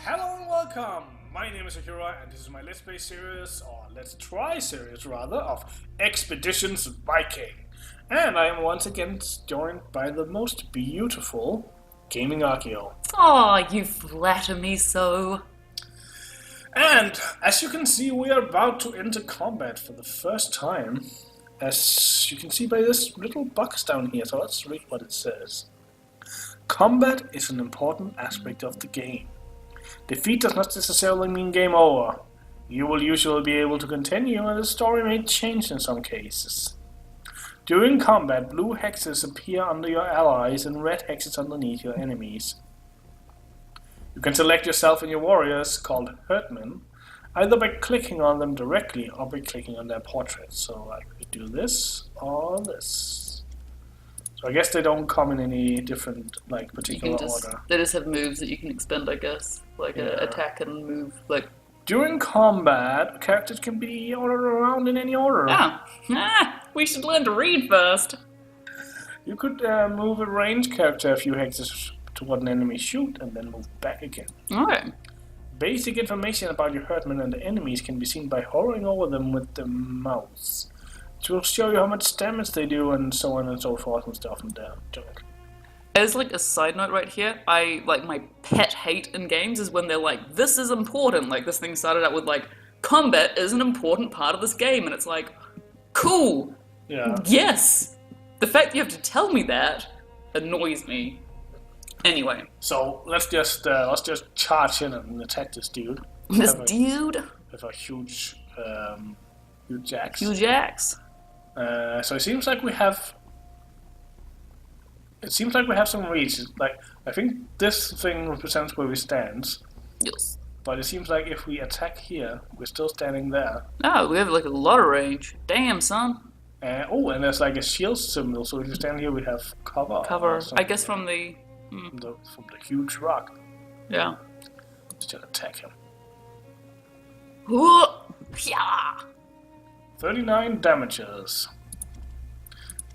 Hello and welcome! My name is Akira and this is my Let's Play series, or Let's Try series rather, of Expeditions Viking. And I am once again joined by the most beautiful Gamingarchaeo. Aw, you flatter me so. And as you can see, we are about to enter combat for the first time. As you can see by this little box down here, so let's read what it says. Combat is an important aspect of the game. Defeat does not necessarily mean game over. You will usually be able to continue, and the story may change in some cases. During combat, blue hexes appear under your allies and red hexes underneath your enemies. You can select yourself and your warriors, called Herdmen, either by clicking on them directly or by clicking on their portraits. So I could do this or this. So I guess they don't come in any different, particular order. They just have moves that you can expend, I guess. Like attack and move, During combat, characters can be ordered around in any order. We should learn to read first. You could move a ranged character a few hexes toward an enemy shoot and then move back again. Okay. Basic information about your herdmen and the enemies can be seen by hovering over them with the mouse. It will show you how much damage they do and so on and so forth and stuff and junk. As a side note right here, my pet hate in games is when they're like, this is important. Like this thing started out with combat is an important part of this game, and it's like, cool. Yeah. Yes. The fact that you have to tell me that annoys me. Anyway. So let's just charge in and attack this dude. This dude with a huge axe. Huge axe. So it seems like we have some reach. I think this thing represents where we stand. Yes. But it seems like if we attack here, we're still standing there. Oh, we have a lot of range. Damn, son. And there's a shield symbol. So if you stand here, we have cover. Cover. I guess from the huge rock. Yeah. Let's just attack him. Yeah. 39 damages.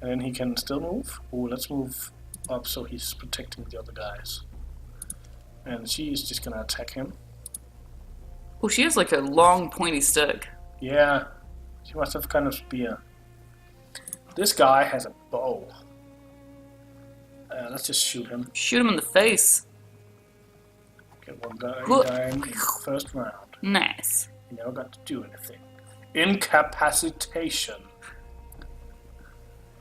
And then he can still move. Let's move up so he's protecting the other guys. And she is just gonna attack him. Oh, she has a long pointy stick. Yeah. She must have kind of spear. This guy has a bow. Let's just shoot him. Shoot him in the face. Get one guy in the first round. Nice. He never got to do anything. Incapacitation.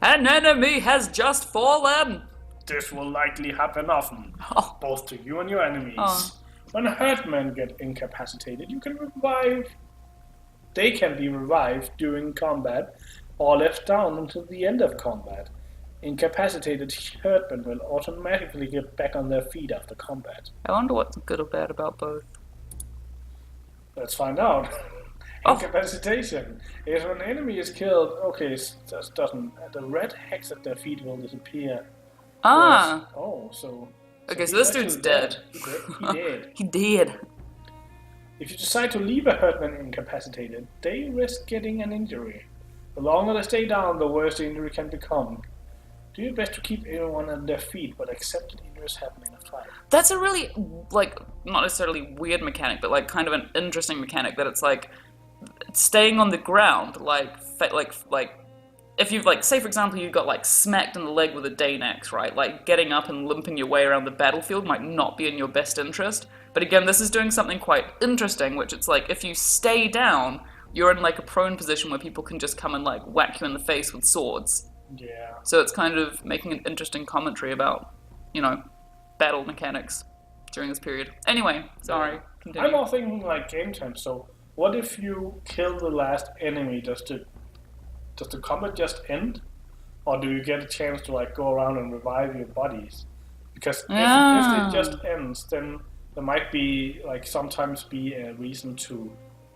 An enemy has just fallen. This will likely happen often, both to you and your enemies. When herdmen get incapacitated, you can revive. They can be revived during combat or left down until the end of combat. Incapacitated herdmen will automatically get back on their feet after combat. I wonder what's good or bad about both. Let's find out. Incapacitation. If an enemy is killed, the red hex at their feet will disappear. So this dude's dead. He did. He did. If you decide to leave a herdman incapacitated, they risk getting an injury. The longer they stay down, the worse the injury can become. Do your best to keep everyone on their feet, but accept that injuries happen in a fight. That's a really, not necessarily weird mechanic, but kind of an interesting mechanic that it's staying on the ground, if you've say for example you got smacked in the leg with a Dane axe, right? Getting up and limping your way around the battlefield might not be in your best interest. But again, this is doing something quite interesting, which it's if you stay down, you're in a prone position where people can just come and whack you in the face with swords. Yeah. So it's kind of making an interesting commentary about, battle mechanics during this period. Anyway, sorry. Continue. I'm more thinking game time. So what if you kill the last enemy? Does the combat just end, or do you get a chance to go around and revive your bodies? Because if it just ends, then there might be sometimes be a reason to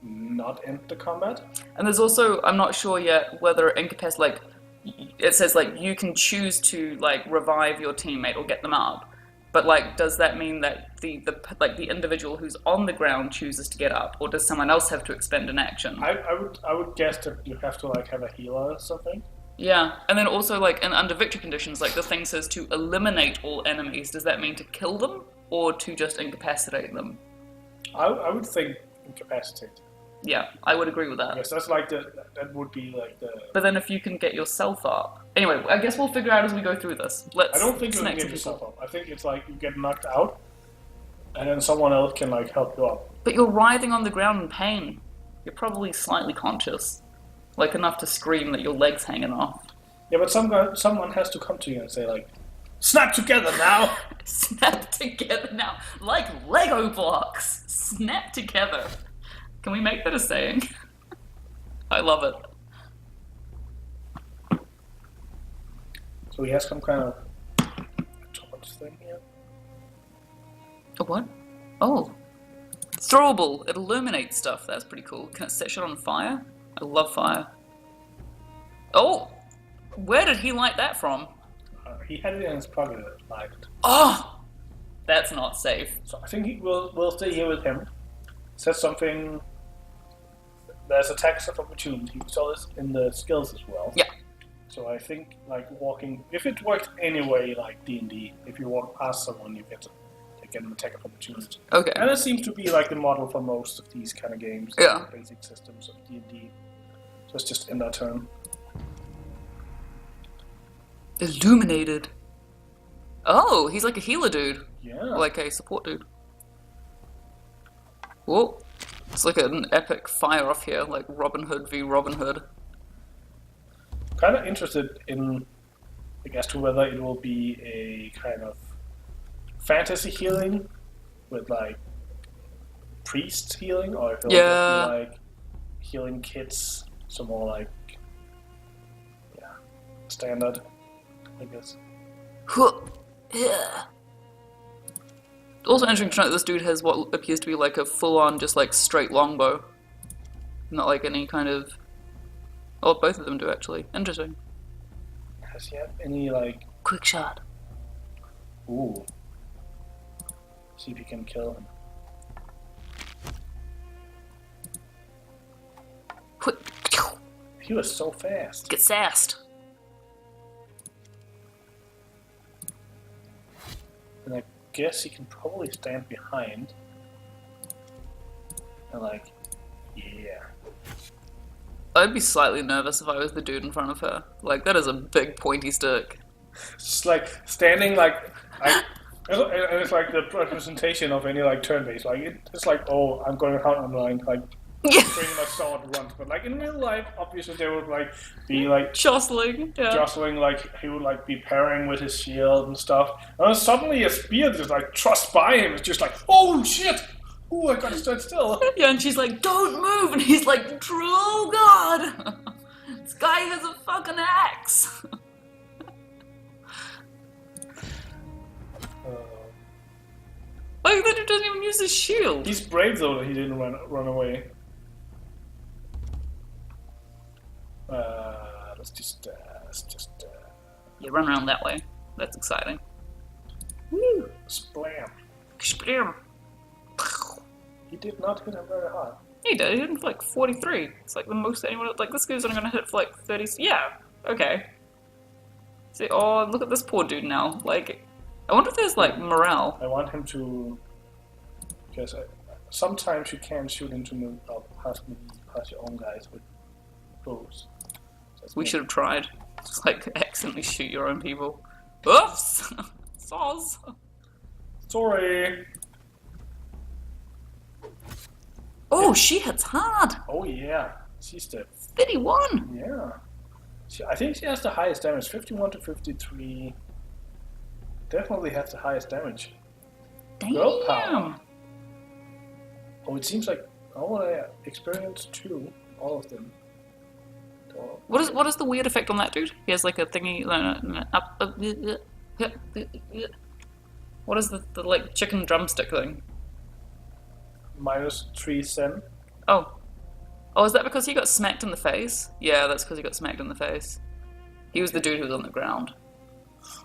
not end the combat. And there's also, I'm not sure yet whether incapacitated, it says you can choose to revive your teammate or get them up. But does that mean that the individual who's on the ground chooses to get up, or does someone else have to expend an action? I would guess that you have to have a healer or something. Yeah, and then also under victory conditions, the thing says to eliminate all enemies. Does that mean to kill them or to just incapacitate them? I would think incapacitate. Yeah, I would agree with that. Yes, that's like that would be like the. But then if you can get yourself up. Anyway, I guess we'll figure out as we go through this. Let's I don't think you can snag get some yourself people. up. I think it's like you get knocked out, and then someone else can like help you up. But you're writhing on the ground in pain. You're probably slightly conscious. Like enough to scream that your leg's hanging off. Yeah, but someone has to come to you and say like, "Snap together now." Snap together now. Like Lego blocks. Snap together. Can we make that a saying? I love it. So he has some kind of torch thing here. A what? Oh. Throwable. It illuminates stuff. That's pretty cool. Can it set shit on fire? I love fire. Oh! Where did he light that from? He had it in his pocket and lighted. Oh! That's not safe. So I think we'll stay here with him. Says something. There's attacks of opportunity. We saw this in the skills as well. Yeah. So I think like walking, if it worked anyway like D&D, if you walk past someone, you get an attack of opportunity. Okay. And it seems to be like the model for most of these kind of games. Yeah. The basic systems of D&D. So it's just in that turn. Illuminated. Oh, he's like a healer dude. Yeah. Like a support dude. Whoa. It's like an epic fire off here, like Robin Hood v Robin Hood. Kind of interested in, like, as to whether it will be a kind of fantasy healing with like priest healing, or if it'll just be like healing kids, so more like standard, I guess. Also interesting to note that this dude has what appears to be like a full-on, just like straight longbow. Not like any kind of. Oh, both of them do actually. Interesting. Has he had any like Quick shot. Ooh. See if you can kill him. Quick. He was so fast. Get sassed. And I guess he can probably stand behind. And like, yeah. I'd be slightly nervous if I was the dude in front of her. Like, that is a big pointy stick. Just like standing like, and it's like the representation of any like turn base. Like it's like, oh, I'm going out on line, like bringing my sword and runs. But like in real life, obviously they would like be like Jostling, yeah. jostling, like he would like be pairing with his shield and stuff. And then suddenly a spear just like thrusts by him. It's just like, oh shit! Ooh, I gotta stand still. Yeah, and she's like, don't move! And he's like, true God! This guy has a fucking axe! Like, that dude doesn't even use his shield. He's brave though that he didn't run away. Let's just. Yeah, run around that way. That's exciting. Woo! Splam. Splam. He did not hit him very hard. He did. He hit him for like 43. It's like the most anyone. Like, this guy's only gonna hit for like 30. Yeah. Okay. See, oh, look at this poor dude now. Like, I wonder if there's like morale. I want him to. Because sometimes you can't shoot into past your own guys with bows. So We should have tried. Just like accidentally shoot your own people. Oops! Soz. Sorry. Oh, she hits hard. Oh yeah, she's the 31. yeah. I think she has the highest damage, 51 to 53. Definitely has the highest damage. Girl power. Damn. Oh, it seems like I experienced two, all of them. What is the weird effect on that dude? He has like a thingy. What is the like chicken drumstick thing? -3 sen. Oh. Oh, is that because he got smacked in the face? Yeah, that's because he got smacked in the face. He was the dude who was on the ground.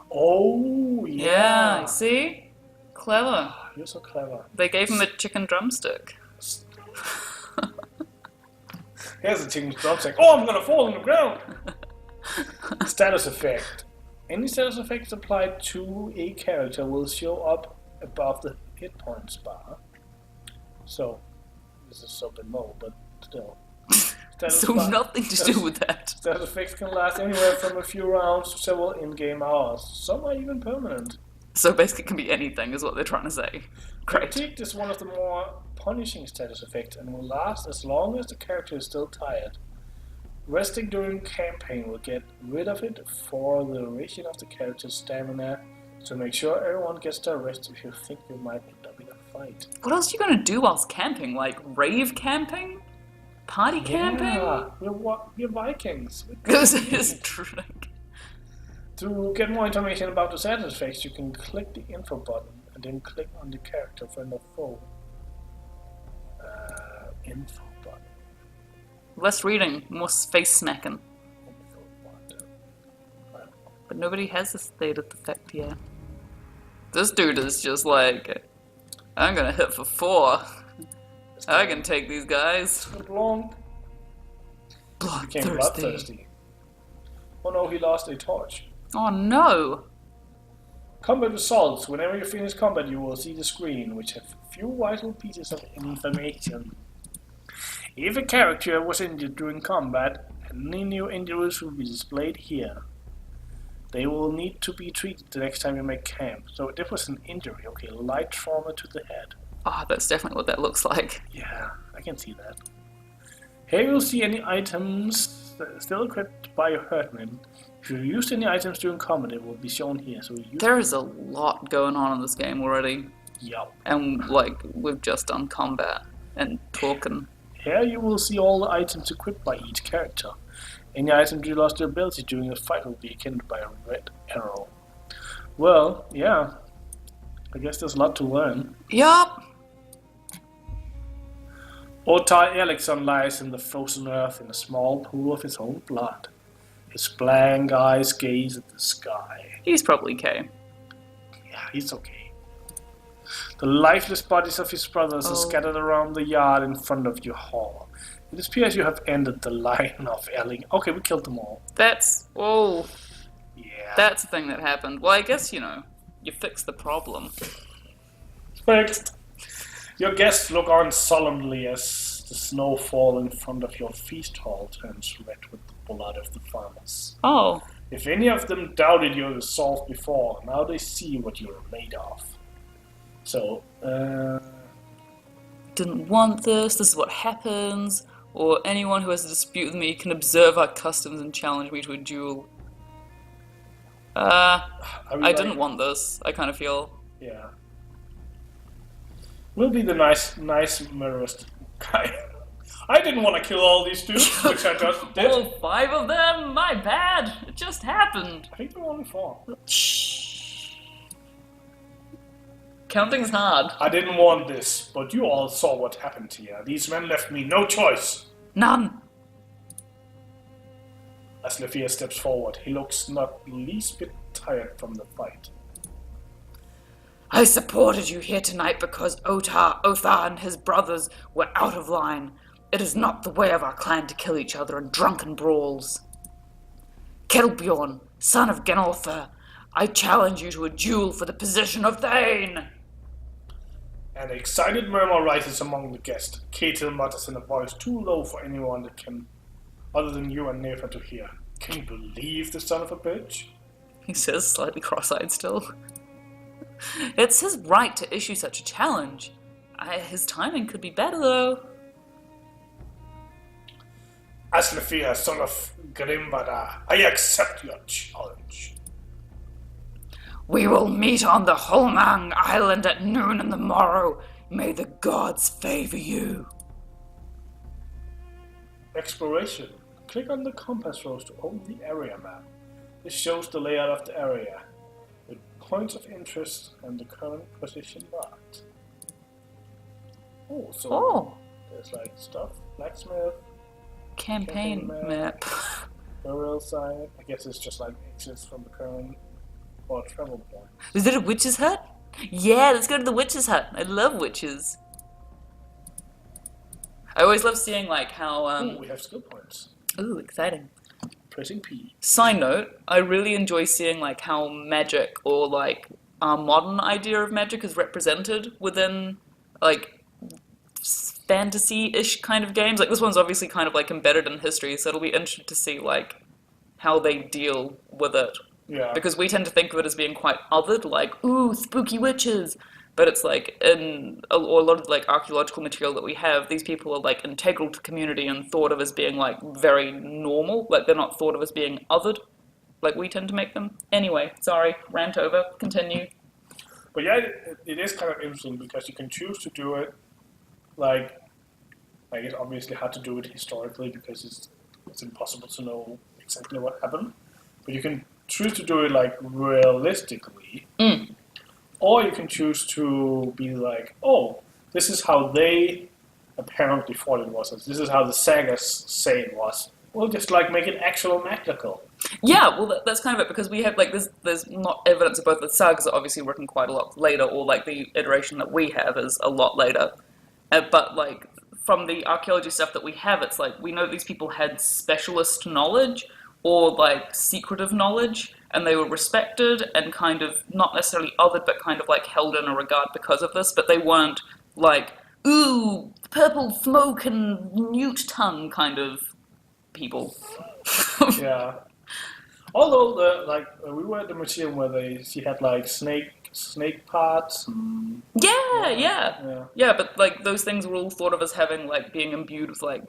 Oh Yeah, see? Clever. You're so clever. They gave him a chicken drumstick. Here's the chicken drumstick. Oh, I'm gonna fall on the ground! Status effect. Any status effects applied to a character will show up above the hit points bar. So, this is so below, but still. So nothing to do with that. Status effects can last anywhere from a few rounds to several in-game hours. Some are even permanent. So basically it can be anything, is what they're trying to say. Great. Fatigue is one of the more punishing status effects and will last as long as the character is still tired. Resting during campaign will get rid of it for the duration of the character's stamina, so make sure everyone gets their rest if you think you might end up in a fight. What else are you gonna do whilst camping? Like, rave camping? Party camping? Yeah, we're Vikings. This is true. To get more information about the status effects, you can click the info button and then click on the character friend or foe. Info button. Less reading, more face smacking. Info button. But nobody has a status effect yet. This dude is just like, I'm gonna hit for 4. I can take these guys. Long. Became bloodthirsty. Oh no, he lost a torch. Oh no! Combat results. Whenever you finish combat, you will see the screen, which has a few vital pieces of information. If a character was injured during combat, any new injuries will be displayed here. They will need to be treated the next time you make camp. So this was an injury, okay, light trauma to the head. Ah, that's definitely what that looks like. Yeah, I can see that. Here you'll see any items still equipped by your herdsman. If you used any items during combat, it will be shown here. So there is a lot going on in this game already. Yup. And like we've just done combat and talking. Here you will see all the items equipped by each character. Any item you lost their ability during a fight will be kindled by a red arrow. Well, yeah. I guess there's a lot to learn. Yup. Otar Elixon lies in the frozen earth in a small pool of his own blood. His blank eyes gaze at the sky. He's probably okay. Yeah, he's okay. The lifeless bodies of his brothers are scattered around the yard in front of your hall. It appears you have ended the line of Elling. Okay, we killed them all. That's... Oh. Yeah. That's the thing that happened. Well, I guess, you know, you fixed the problem. Fixed. Your guests look on solemnly as the snowfall in front of your feast hall turns red with the blood of the farmers. Oh. If any of them doubted your resolve before, now they see what you're made of. So, didn't want this, this is what happens, or anyone who has a dispute with me can observe our customs and challenge me to a duel. I didn't want this, I kind of feel. Yeah. We'll be the nice murderous guy. I didn't want to kill all these dudes, which I just did. All 5 of them? My bad. It just happened. I think there were only 4. Shh. Counting's hard. I didn't want this, but you all saw what happened here. These men left me no choice. None. As Lefia steps forward, he looks not the least bit tired from the fight. I supported you here tonight because Otar, Othar, and his brothers were out of line. It is not the way of our clan to kill each other in drunken brawls. Kelbjorn, son of Genoltha, I challenge you to a duel for the position of Thane. An excited murmur rises among the guests. Ketil mutters in a voice too low for anyone that can, other than you and Nefa, to hear. Can you believe the son of a bitch? He says, slightly cross-eyed still. It's his right to issue such a challenge. His timing could be better, though. Aslefia, son of Grimbada, I accept your challenge. We will meet on the Holmang Island at noon on the morrow. May the gods favor you. Exploration. Click on the compass rose to open the area map. This shows the layout of the area, with points of interest and the current position marked. Oh, so there's like stuff. Blacksmith. Campaign map. Burial site. I guess it's just like exits from the current or travel point. Is it a witch's hut? Yeah, let's go to the witch's hut. I love witches. I always love seeing like how Ooh, we have skill points. Ooh, exciting. Pressing P. Side note, I really enjoy seeing like how magic or like our modern idea of magic is represented within like fantasy-ish kind of games. Like this one's obviously kind of like embedded in history, so it'll be interesting to see like how they deal with it. Yeah. Because we tend to think of it as being quite othered, like, ooh, spooky witches. But it's like, in a lot of like archaeological material that we have, these people are like integral to community and thought of as being like very normal. Like they're not thought of as being othered, like we tend to make them. Anyway, sorry, rant over, continue. But yeah, it is kind of interesting because you can choose to do it like it's obviously hard to do it historically because it's impossible to know exactly what happened. But you can choose to do it like realistically, or you can choose to be like, oh, this is how they apparently thought it was. This is how the sagas say it was. We'll just like make it actual magical. Yeah, well, that's kind of it, because we have, like, there's not evidence of both. The sagas are obviously written quite a lot later, or, like, the iteration that we have is a lot later. But, like, from the archaeology stuff that we have, it's like, we know these people had specialist knowledge, or, like, secretive knowledge, and they were respected, and kind of, not necessarily othered, but kind of, like, held in a regard because of this, but they weren't, like, ooh, purple smoke and newt tongue kind of people. Yeah. Although we were at the museum where she had like snake parts. Yeah, but like those things were all thought of as having like being imbued with like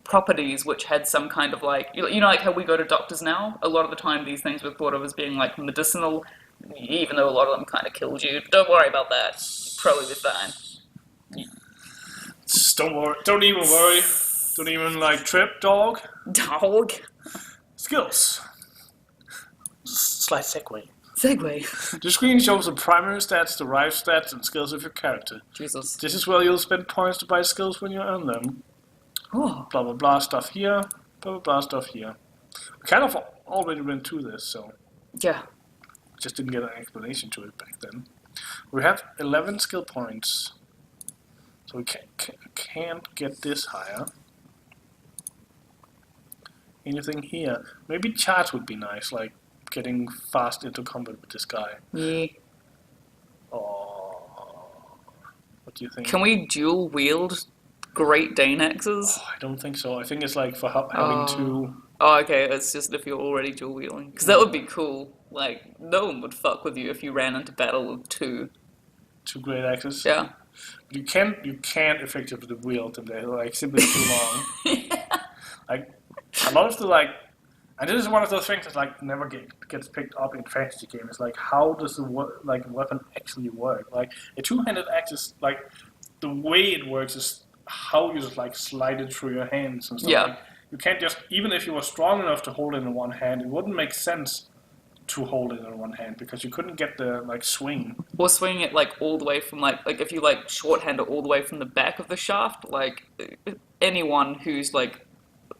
properties which had some kind of like, you know, like how we go to doctors now. A lot of the time, these things were thought of as being like medicinal, even though a lot of them kind of killed you. Don't worry about that. Probably be fine. Don't worry. Don't even worry. Don't even like trip, dog. Dog. Skills. Slight segue. Segue. The screen shows the primary stats, derived stats, and skills of your character. Jesus. This is where you'll spend points to buy skills when you earn them. Oh. Blah blah blah stuff here. Blah blah blah stuff here. We kind of already went through this, so Yeah. just didn't get an explanation to it back then. We have 11 skill points, so we can't get this higher. Anything here? Maybe charge would be nice, like getting fast into combat with this guy. Yeah. Oh, what do you think? Can we dual wield Great Dane axes? Oh, I don't think so. I think it's like for having two. Oh, okay. It's just if you're already dual wielding, because that would be cool. Like no one would fuck with you if you ran into battle with two. Two great axes. Yeah. You can't effectively wield them. They're like simply too long. Yeah. Like a lot of the like, and this is one of those things that like never gets picked up in fantasy games. Like how does the weapon actually work? Like a two-handed axe is like the way it works is how you just like slide it through your hands and stuff. Yeah. Like, you can't just, even if you were strong enough to hold it in one hand, it wouldn't make sense to hold it in one hand because you couldn't get the like swing. Or swinging it like all the way from like if you like shorthand it all the way from the back of the shaft, like anyone who's like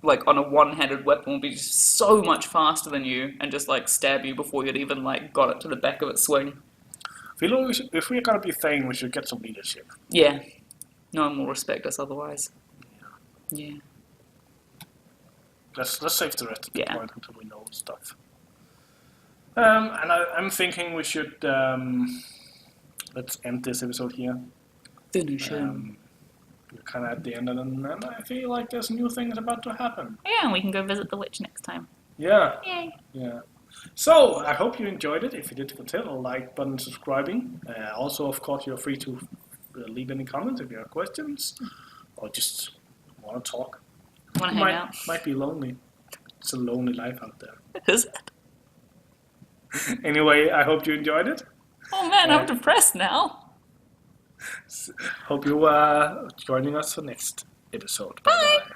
on a one-handed weapon will be just so much faster than you and just like stab you before you'd even like got it to the back of its swing. I feel like if we're gonna be Thane, we should get some leadership. Yeah. No one will respect us otherwise. Yeah. Let's save the rest of the Yeah. point until we know stuff. And I'm thinking we should let's end this episode here. Finish him. We're kind of at the end, and I feel like there's new things about to happen. Yeah, and we can go visit the witch next time. Yeah. Yay. Yeah. So, I hope you enjoyed it. If you did, consider a like button, subscribing. Also, of course, you're free to leave any comments if you have questions or just want to talk. Want to hang out? Might be lonely. It's a lonely life out there. Is it? Anyway, I hope you enjoyed it. Oh man, I'm depressed now. Hope you are joining us for next episode. Bye-bye.